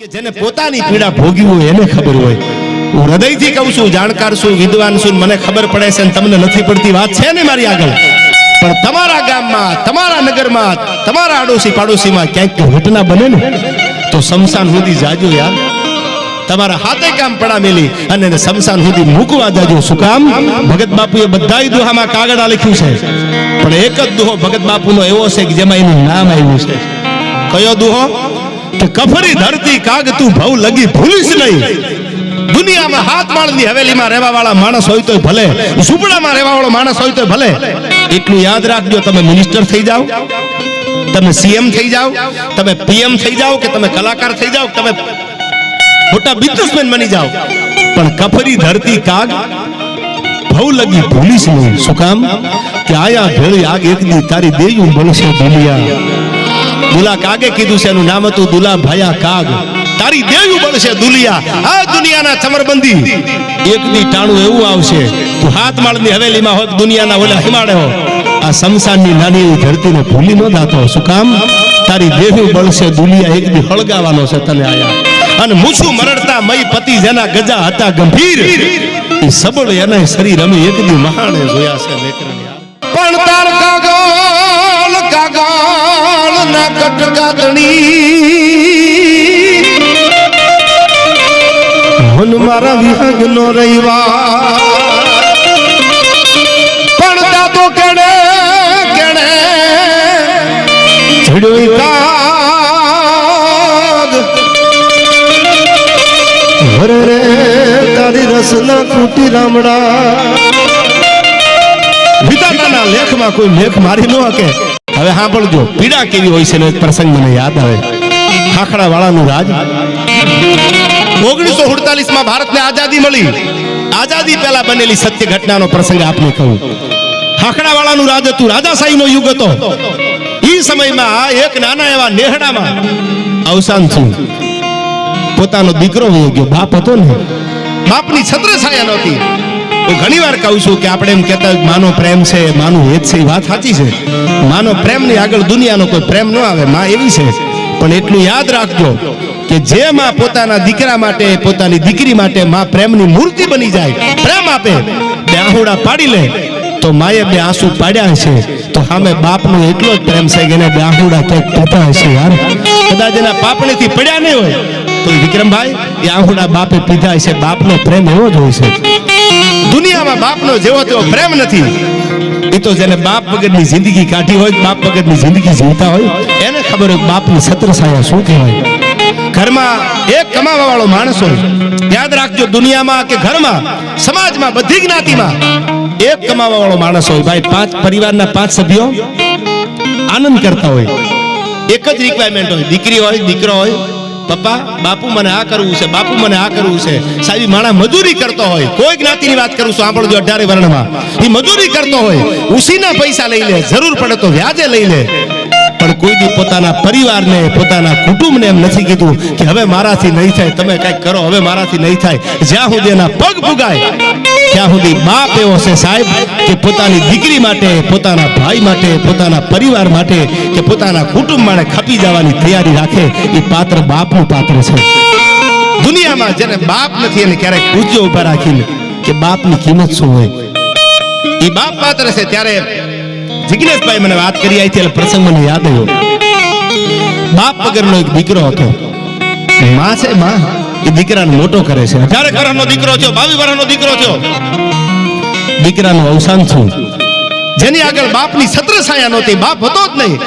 કે જેને પોતાની પીડા ભોગવી હોય એને ખબર હોય. હું હૃદયથી કહું છું, જાણકાર છું, વિદ્વાન છું, મને ખબર પડે છે, તમને નથી પડતી વાત છે ને મારી આગળ. પણ તમારા ગામમાં, તમારા નગરમાં, તમારા આડોશી પાડોશીમાં ક્યાંક ઘટના બને ને તો શમશાન સુધી જાજો યાર. તમારા હાથે કામ પડા મેલી અને એને શમશાન સુધી મૂકવા જાજો. શું કામ? ભગત બાપુએ બધાય દુહામાં કાગડા લખ્યું છે, પણ એક જ દુહો ભગત બાપુનો એવો છે કે જેમાં એનું નામ આવ્યું છે. કયો દુહો? કે કફરી ધરતી કાગ તું ભવ લગી ભૂલીશ નહીં. દુનિયામાં હાથ માળની હવેલીમાં રહેવા વાળા માણસ હોય તોય ભલે, ઝૂંપડામાં રહેવા વાળો માણસ હોય તોય ભલે, એટલું યાદ રાખજો, તમે મિનિસ્ટર થઈ જાઓ, તમે સીએમ થઈ જાઓ, તમે પીએમ થઈ જાઓ, કે તમે કલાકાર થઈ જાઓ, તમે મોટા બિઝનેસમેન બની જાઓ, પણ કફરી ધરતી કાગ ભવ લગી ભૂલીશ નહીં. શું કામ? કે આયા ભેળી આગ એક દી તારી દેયું બનશે દુનિયા. દુલા કાગે કીધું છે, એનું નામ હતું દુલા ભાયા કાગ. તારી દેવું બનશે દુલિયા. આ દુનિયાના ચમરબંધી એક દી ટાણું એવું આવશે, તું હાથ માળની હવેલીમાં હોત, દુનિયાના ઓલા હિમાડે હો, આ શમશાનની નાની એવી ધરતીને ભૂલી ન જાતો. શું કામ? તારી દેવું બનશે દુલિયા. એક દી હળગાવાનો છે તને આયા. અને મૂછું મરડતા મય પતિ જેના ગજા હતા ગંભીર, એ સબળ એના શરીર અમે એક દી મહાણે જોયા છે લેકરણ્યા. પણ તાર કાગળ કાગળ ના કટકાતણી મન મારા વિહગ નો રહીવા. પણ તા તો કેડે કેડે છડોઈ કાગ હરે રે તારી રસના ખૂટી રામડા. વિધાતાના લેખમાં કોઈ લેખ મારી ન શકે. હવે સાંભળજો, પીડા કેવી હોય છે ને પ્રસંગ મને યાદ આવે. ખાખડા વાળાનું રાજ. 1948 માં ભારતને આઝાદી મળી. આઝાદી પહેલા બનેલી સત્ય ઘટનાનો પ્રસંગ આપને કહું. ખાખડા વાળાનું રાજ હતું, રાજાશાહીનો યુગ હતો. એ સમયમાં એક નાના એવા નેહડામાં અવસાન થયું. પોતાનો દીકરો વયો ગયો. બાપ હતો ને, બાપની છત્રછાયા નહોતી. હું ઘણી વાર કહું છું કે આપણે એમ કહેતા હોય માનો પ્રેમ છે, માનું હેત છે. એ વાત સાચી છે. માનો પ્રેમની આગળ દુનિયાનો કોઈ પ્રેમ ન આવે. માં એવી છે. પણ એટલું યાદ રાખજો કે જે માં પોતાના દીકરા માટે, પોતાની દીકરી માટે માં પ્રેમની મૂર્તિ બની જાય, પ્રેમ આપે, બે આહુડા પાડી લે, તો માએ બે આંસુ પાડ્યા છે, તો સામે બાપનો એટલો જ પ્રેમ છે કે એને બે આહુડા ક્યાંક પીતા હશે યાર. કદાચ એના પાપણેથી પડ્યા નહીં હોય તો વિક્રમભાઈ એ આહુડા બાપે પીધા હશે. બાપનો પ્રેમ એવો જ હોય છે. દુનિયામાં બાપનો જેવો તેવો પ્રેમ નથી. એ તો જેને બાપ વગરની જિંદગી કાઢી હોય, બાપ વગરની જિંદગી જીવતા હોય, એને ખબર હોય બાપની છત્રછાયા શું કહેવાય. ઘરમાં એક કમાવા વાળો માણસ હોય. યાદ રાખજો, દુનિયામાં કે ઘરમાં, સમાજમાં, બધી જ્ઞાતિમાં એક કમાવા વાળો માણસ હોય. ભાઈ 5 પરિવારના 5 સભ્યો આનંદ કરતા હોય. એક જ રિક્વાયરમેન્ટ હોય. દીકરી હોય, દીકરો હોય, પપ્પા બાપુ મને આ કરવું છે, બાપુ મને આ કરવું છે. સાહેબ માણા મજૂરી કરતો હોય. કોઈ જ્ઞાતિની વાત કરું છું, સાંભળજો. 18 વર્ણમાં એ મજૂરી કરતો હોય. ઉસીના પૈસા લઈ લે, જરૂર પડે તો વ્યાજે લઈ લે. પણ કોઈ દી પોતાના પરિવારને, પોતાના કુટુંબને એમ નથી કીધું કે હવે મારાથી નહીં થાય, તમે કંઈક કરો, હવે મારાથી નહીં થાય. જ્યાં સુધી એના પગ પુગાય ત્યાં સુધી બાપ એવો છે સાહેબ કે પોતાની દીકરી માટે, પોતાના ભાઈ માટે, પોતાના પરિવાર માટે કે પોતાના કુટુંબ માટે ખપી જવાની તૈયારી રાખે. એ પાત્ર બાપનું પાત્ર છે. દુનિયામાં જેને બાપ નથી એને ક્યારેક પૂછજો ઉભા રાખીને કે બાપની કિંમત શું હોય. એ બાપ પાત્ર છે. ત્યારે જિગ્નેશભાઈ મને વાત કરી આવી હતી, પ્રસંગ મને યાદ આવ્યો. બાપ વગરનો એક દીકરો હતો. માં છે, માં એ દીકરાને મોટો કરે છે. 18 વર્ષનો દીકરો થયો, 22 વર્ષનો દીકરો થયો. દીકરાનું અવસાન થયું. જેની આગળ બાપની છત્રછાયા નહોતી, બાપ હતો જ નહીં.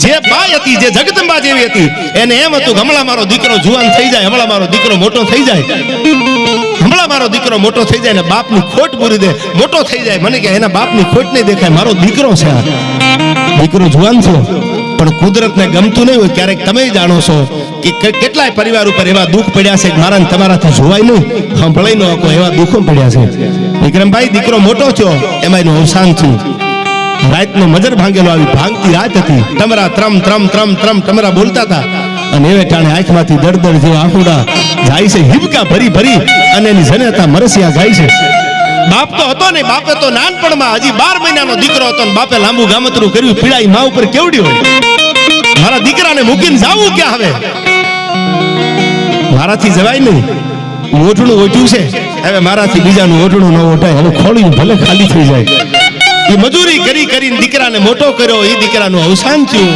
જે બાઈ હતી, જે જગદંબા જેવી હતી, એને એમ હતું કે હમણાં મારો દીકરો જુવાન થઈ જાય, હમણાં મારો દીકરો મોટો થઈ જાય, હમણાં મારો દીકરો મોટો થઈ જાય ને બાપની ખોટ પૂરી દે, મોટો થઈ જાય. મને કે એના બાપની ખોટ નહીં દેખાય, મારો દીકરો છે. દીકરો જુવાન થયો, પણ કુદરતને ગમતું નહીં હોય. ક્યારેક તમે જાણો છો કે કેટલાય પરિવાર ઉપર એવા દુઃખ પડ્યા છે કે મારા તમારાથી જોવાય નહીં, સંભળાઈ ન શકો એવા દુઃખો પડ્યા છે. વિક્રમભાઈ દીકરો મોટો થયો, એમાં એનું અવસાન થયું. રાતનો મજર ભાંગેલો આવી ભાંગતી રાત હતી. તમરા ત્રમ ત્રમ ત્રમ ત્રમ તમરા બોલતા હતા. અને એવે ટાણે આંખમાંથી દળદળ જેવા આંખુડા જાય છે, હિબકા ભરી ભરી, અને એની જનેતા મરસિયા જાય છે. બાપ તો હતો ને, બાપે તો નાનપણમાં હજી 12 મહિનાનો દીકરો હતો ને બાપે લાંબુ ગામતરું કર્યું. પીડાઈ મા ઉપર કેવડી હોય. મારા દીકરાને મૂકીને જાવું ક્યાં હવે? મારાથી જવાય નહીં, ઓઢણું ઓઢ્યું છે, હવે મારાથી બીજાનું ઓઢણું ન ઓઢાય, હવે ખોળ્યું ભલે ખાલી થઈ જાય. એ મજૂરી કરી કરીને દીકરાને મોટો કર્યો, એ દીકરાનું અવસાન થયું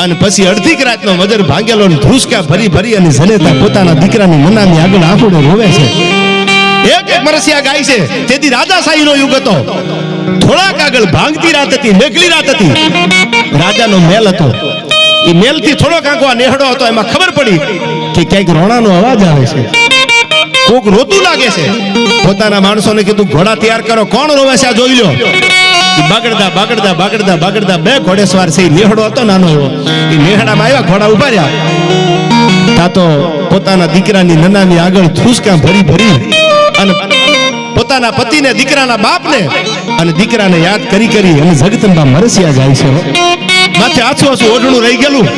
અને પછી અડધી રાતનો મજર ભાંગેલો ને ધ્રુસકા ભરી ભરી અને જનેતા પોતાના દીકરાની મનાની આગળ આંખોડે રોવે છે. એક એક મરસિયા ગાય છે. તેથી રાજાશાહીનો યુગ હતો. થોડાક આગળ ભાંગતી રાત હતી, મેઘલી રાત હતી. રાજાનો મહેલ હતો. એ મહેલથી થોડોક આંખો આ નેહડો હતો. એમાં ખબર પડી કે ક્યાંક રોણાનો અવાજ આવે છે, કોક રોતું લાગે છે. પોતાના માણસોને કીધું ઘોડા તૈયાર કરો, કોણ રોવે છે આ જોઈ લો. બાગડતા બાગડતા બાગડતા બાગડતા બે ઘોડેસવાર છે. નેહડો હતો નાનો એવો. એ નેહડામાં આવ્યા, ઘોડા ઉભા રહ્યા. તા તો પોતાના દીકરાની નનાની આગળ ધ્રુસકા ભરી ભરી અને પોતાના પતિને, દીકરાના બાપને અને દીકરાને યાદ કરી કરી અને જગદંબા મરસિયા જાય છે. માથે આછું આછું ઓઢણું રહી ગયેલું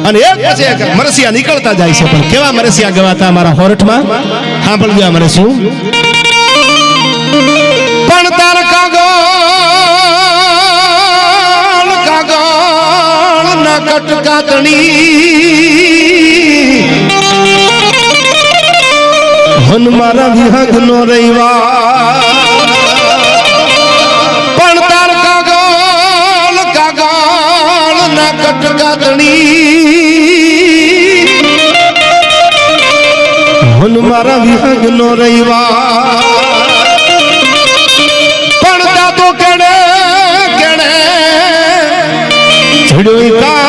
અને એક પછી એક મરસિયા નીકળતા જાય છે. પણ કેવા મરસિયા ગવાતા મારા હોરઠમાં સાંભળી ગયા મરસિયું. પણ તાર કાગળ કાગળ ના કટકાતણી હન મારા વિહંગ નો રહીવા. પણ તાર કાગળ કાગળ ના કટકાતણી હન મારા વિહંગ નો રહીવા. પણ તા તો કેડે કેડે છડ્યો કાગ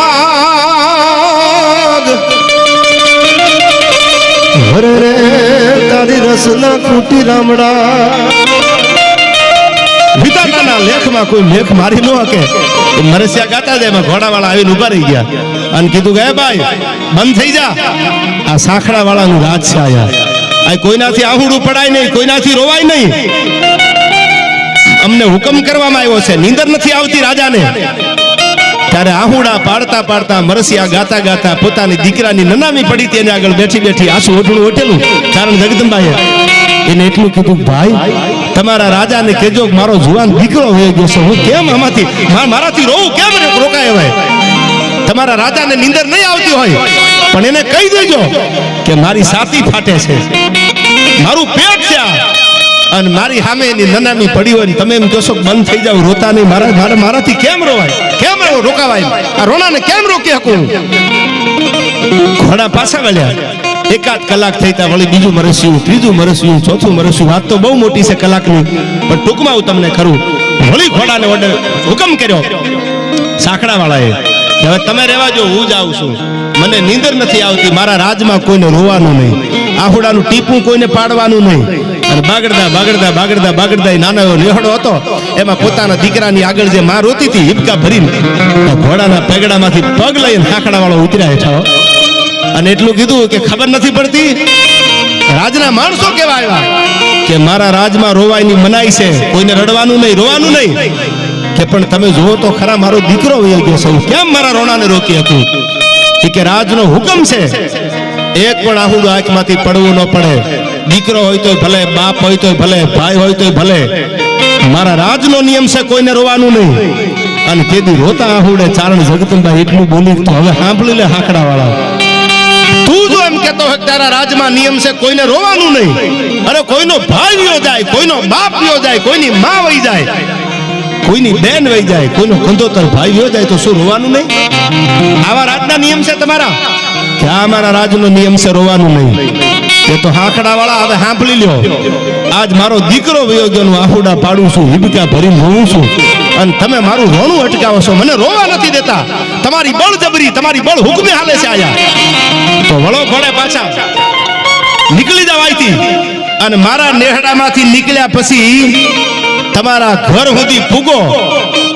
હરે રે તારી રસના ખૂટી રામડા. વિધાતાના લેખમાં કોઈ લેખ મારી ન શકે. મરસિયા ગાતા જાય, એમાં ઘોડાવાળા આવીને ઉભા રહી ગયા અને કીધું કે ભાઈ બંધ થઈ જા, આ સાખડા વાળાનું રાજ છે. આ કોઈનાથી આહુડું પડાય નહીં, કોઈનાથી રોવાય નહીં. અમને હુકમ કરવામાં આવ્યો છે, નીંદર નથી આવતી રાજાને. ત્યારે આહુડા પાડતા પાડતા મરસિયા ગાતા ગાતા પોતાની દીકરાની નનામી પડી તેને આગળ બેઠી બેઠી આંસુ ઓઢણું ઓઢેલું. કારણ જગદંબાએ એને એટલું કીધું, ભાઈ તમારા રાજાને કહેજો મારો જુવાન દીકરો વહી ગયો છે, હું કેમ આમાંથી મારાથી રોવું કેમ રોકાય? હવે તમારા રાજાને નીંદર નહીં આવતી હોય પણ એને કહી દેજો કે મારી છાતી ફાટે છે, મારું પેટ છે અને મારી સામે એની નનામી પડી હોય ને તમે એમ કહેશો બંધ થઈ જાવ, રોતા નહીં. મારાથી કેમ રોવાય, કેમ રોકાવાય? આ રોણાને કેમ રોકી શકું? ઘોડા પાછા વળ્યા. એકાદ કલાક થઈ તા વળી બીજું મરસ્યું, ત્રીજું મરસ્યું, ચોથું મરસ્યું. વાત તો બહુ મોટી છે કલાકની, પણ ટૂંકમાં હું તમને કરું. વળી ઘોડાને ઓર્ડર હુકમ કર્યો સાંકડા વાળાએ કે હવે તમે રહેવા જો, હું જાઉં છું, મને નીંદર નથી આવતી. મારા રાજમાં કોઈને રોવાનું નહીં, આહુડાનું ટીપું કોઈને પાડવાનું નહીં. અને બાગડતા બાગડતા બાગડતા બાગડતા એ નાનો એવો નેહડો હતો, એમાં પોતાના દીકરાની આગળ જે માં રોતી હતી હિબકા ભરીને ઘોડાના પેગડામાંથી પગ લઈને સાંકડા વાળો ઉતર્યા હેઠા. અને એટલું કીધું કે ખબર નથી પડતી રાજના માણસો કેવા આવ્યા કે મારા રાજમાં રોવાયની મનાઈ છે, કોઈને રડવાનું નહીં, રોવાનું નહીં. કે પણ તમે જુઓ તો ખરા મારો દીકરો વહી ગયો છે, કેમ મારા રોણાને રોકી હતું? કે રાજનો હુકમ છે, એક પણ આહુડું આંખમાંથી પડવું ન પડે. દીકરો હોય તોય ભલે, બાપ હોય તોય ભલે, ભાઈ હોય તોય ભલે. મારા રાજનો નિયમ છે, કોઈને રોવાનું નહીં. અને તેથી રોતા આહુડે ચારણ જગદંબા એટલું બોલી તો હવે સાંભળી લે હાંકડા વાળા, તું જો એમ કેતો હોય તારા રાજમાં નિયમ છે કોઈને રોવાનું નહીં, અરે કોઈનો ભાઈ વિયો જાય, કોઈનો બાપ વિયો જાય, કોઈની માં વહી જાય, કોઈની બેન વહી જાય, કોઈનો કંદોતર ભાઈ વિયો જાય તો શું રોવાનું નહીં? આવા રાજના નિયમ છે તમારા? કે આ મારા રાજનો નિયમ છે, રોવાનું નહીં. એ તો હાંકડા વાળા હવે સાંભળી લ્યો, આજ મારો દીકરો વયો ગયો નું આહુડા પાડું છું, હિબકા ભરીને રોવું છું અને તમે મારું રોણું અટકાવો છો, મને રોવા નથી દેતા. તમારી બળજબરી, તમારી બળ હુકમે હાલે છે આયા. તો વળો ઘોડે પાછા નીકળી જાવ અહીંથી. અને મારા નેહડામાંથી નીકળ્યા પછી તમારા ઘર સુધી પૂગો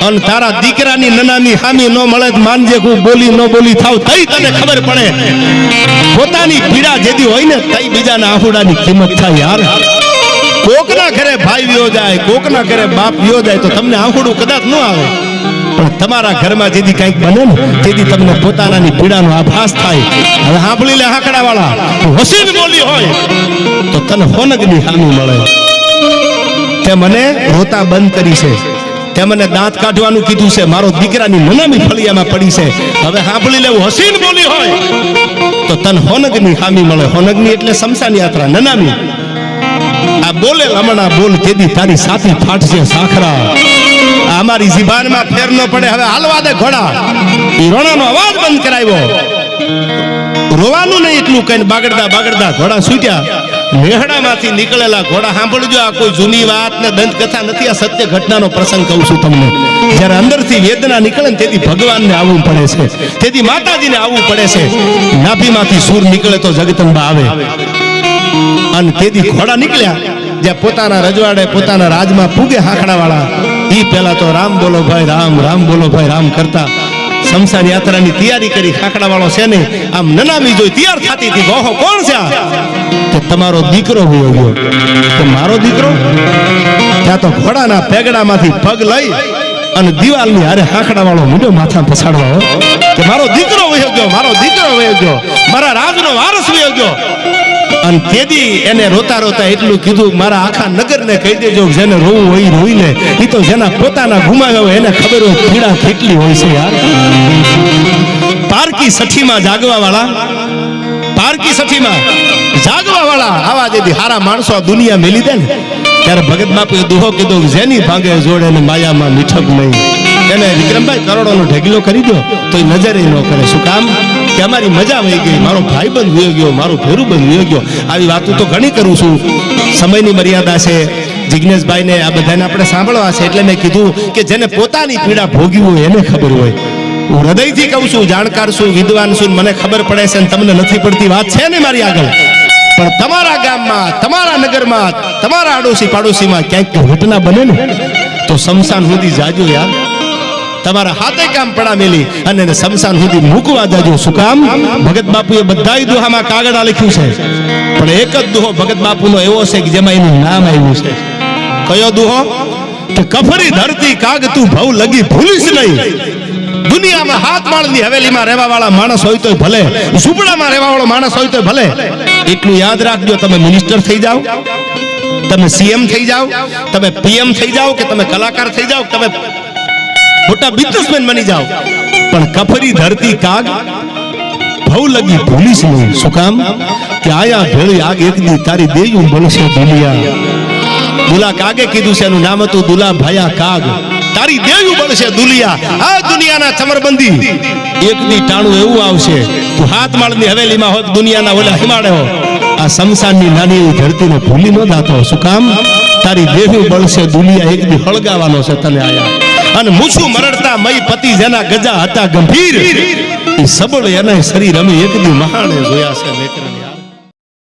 અને તારા દીકરાની નનામી હામી ન મળે માનજે, હું બોલી ન બોલી થાવ તઈ તને ખબર પડે. પોતાની પીડા જેદી હોય ને તઈ બીજાના આહુડાની કિંમત થાય. યાર કોકના ઘરે ભાઈ વિયો જાય, કોકના ઘરે બાપ વિયો જાય તો તમને આહુડું કદાચ ન આવે, પણ તમારા ઘરમાં જેદી કંઈક બને ને તેથી તમને પોતાનાની પીડાનો આભાસ થાય. હવે સાંભળી લે હાંકડા વાળા, હસીને બોલી હોય તો તને હોનગની હામી મળે. તે મને રોતા બંધ કરી છે, તે મને દાંત કાઢવાનું કીધું છે, મારો દીકરાની નનામી ફળિયામાં પડી છે, હવે સાંભળી લેવું. હસીન બોલી હોય તો તન હોનગની ખામી મળે. હોનગની એટલે શમશાન યાત્રા, નનામી. આ બોલે લમણા બોલ, તેદી તારી સાથી ફાટશે સાખરા. અમારી જીભાનમાં ફેર ન પડે, હવે હાલવા દે ઘોડા. ઈ રોણાનો અવાજ બંધ કરાવ્યો. રોવાનું નહીં એટલું કહીને બાગડતા બાગડતા ઘોડા છૂટ્યા. મેહડામાંથી નીકળેલા ઘોડા, સાંભળજો, આ કોઈ જૂની વાત ને દંતકથા નથી, આ સત્ય ઘટનાનો પ્રસંગ કહું છું તમને. જ્યારે અંદરથી વેદના નીકળે ને તેથી ભગવાનને આવવું પડે છે, તેથી માતાજીને આવવું પડે છે. નાભીમાંથી સૂર નીકળે તો જગદંબા આવે. અને તેથી ઘોડા નીકળ્યા, જે પોતાના રજવાડે પોતાના રાજમાં પૂગે હાંકડાવાળા. ઈ પહેલા તો રામ બોલો ભાઈ રામ, રામ બોલો ભાઈ રામ કરતા શમશાન યાત્રાની તૈયારી કરી. ખાખડાવાળો છે ને આમ નનામી જોઈ તૈયાર થતી હતી. ઓહો, કોણ છે આ? કે તમારો દીકરો વયો ગયો. કે મારો દીકરો? ત્યાં તો ઘોડાના પેગડામાંથી પગ લઈ અને દિવાલની હારે હાંકડાવાળો મુંડો માથા પછાડવા. કે મારો દીકરો વયો ગયો, મારો દીકરો વયો ગયો, મારા રાજનો વારસ વયો ગયો. અને તેદી એને રોતા રોતા એટલું કીધું, મારા આખા નગરને કહી દેજો, જેને રોવું હોય રોઈ લે. એ તો જેના પોતાના ગુમાવ્યા હોય એને ખબર હોય પીડા કેટલી હોય છે યાર. પારકી સઠીમાં જાગવા વાળા, પારકી સઠીમાં જાગવા વાળા આવા જેથી હારા માણસો આ દુનિયા મેલી દે ને, ત્યારે ભગત બાપુએ દુહો કીધો, જેની ભાગે જોડે ને માયામાં મીઠક નહીં. એને વિક્રમભાઈ કરોડોનો ઢગલો કરી દો તો એ નજરે ન કરે. શું કામ? કે અમારી મજા વહી ગઈ, મારો ભાઈ બંધ વયો ગયો, મારો ભેરું બંધ વયો ગયો. આવી વાતો તો ઘણી કરું છું, સમયની મર્યાદા છે. જિજ્ઞેશભાઈને આ બધાને આપણે સાંભળવા છે, એટલે મેં કીધું કે જેને પોતાની પીડા ભોગવી હોય એને ખબર હોય. હું હૃદયથી કહું છું, જાણકાર છું, વિદ્વાન છું, મને ખબર પડે છે, તમને નથી પડતી વાત છે ને મારી આગળ. પણ તમારા ગામમાં, તમારા નગરમાં, તમારા આડોશી પાડોશીમાં ક્યાંક ઘટના બને ને તો શમશાન સુધી જાજો યાર. તમારા હાથે કામ પડા મેલી અને શમશાન સુધી મૂકવા જાજો. શું કામ? ભગત બાપુએ બધાય દુહામાં કાગડા લખ્યું છે, પણ એક જ દુહો ભગત બાપુનો એવો છે કે જેમાં એનું નામ આવ્યું છે. કયો દુહો? કે કફરી ધરતી કાગ તું ભવ લગી ભૂલીશ નહીં. દુનિયામાં હાથ માળની હવેલીમાં રહેવા વાળા માણસ હોય તો ભલે, ઝૂંપડામાં રહેવા વાળો માણસ હોય તો ભલે, એટલું યાદ રાખજો, તમે મિનિસ્ટર થઈ જાઓ, તમે સીએમ થઈ જાઓ, તમે પીએમ થઈ જાઓ, કે તમે કલાકાર થઈ જાઓ, તમે મોટા બિઝનેસમેન બની જાઓ, પણ કફરી ધરતી કાગ ભવ લગી ભૂલીશ નહીં. શું કામ? કે આયા ભેળી આગ એક દી તારી દેયું બનશે દુનિયા. દુલા કાગે કીધું છે, એનું નામ હતું દુલા ભાયા કાગ. તારી દેવું બનશે દુલિયા. આ દુનિયાના ચમરબંધી એક દી ટાણું એવું આવશે, તું હાથ માળની હવેલીમાં હોય, દુનિયાના ઓલા હિમાડે હો, આ શમશાનની નાની એવી ધરતીને ભૂલી ન જાતો. શું કામ? તારી દેવું બનશે દુલિયા, એક દી હળગાવાનો છે તને આયા. અને મૂછું મરડતા મય પતિ જેના ગજા હતા ગંભીર, એ સબળ એના શરીર અમે એક દી મહાણે જોયા છે.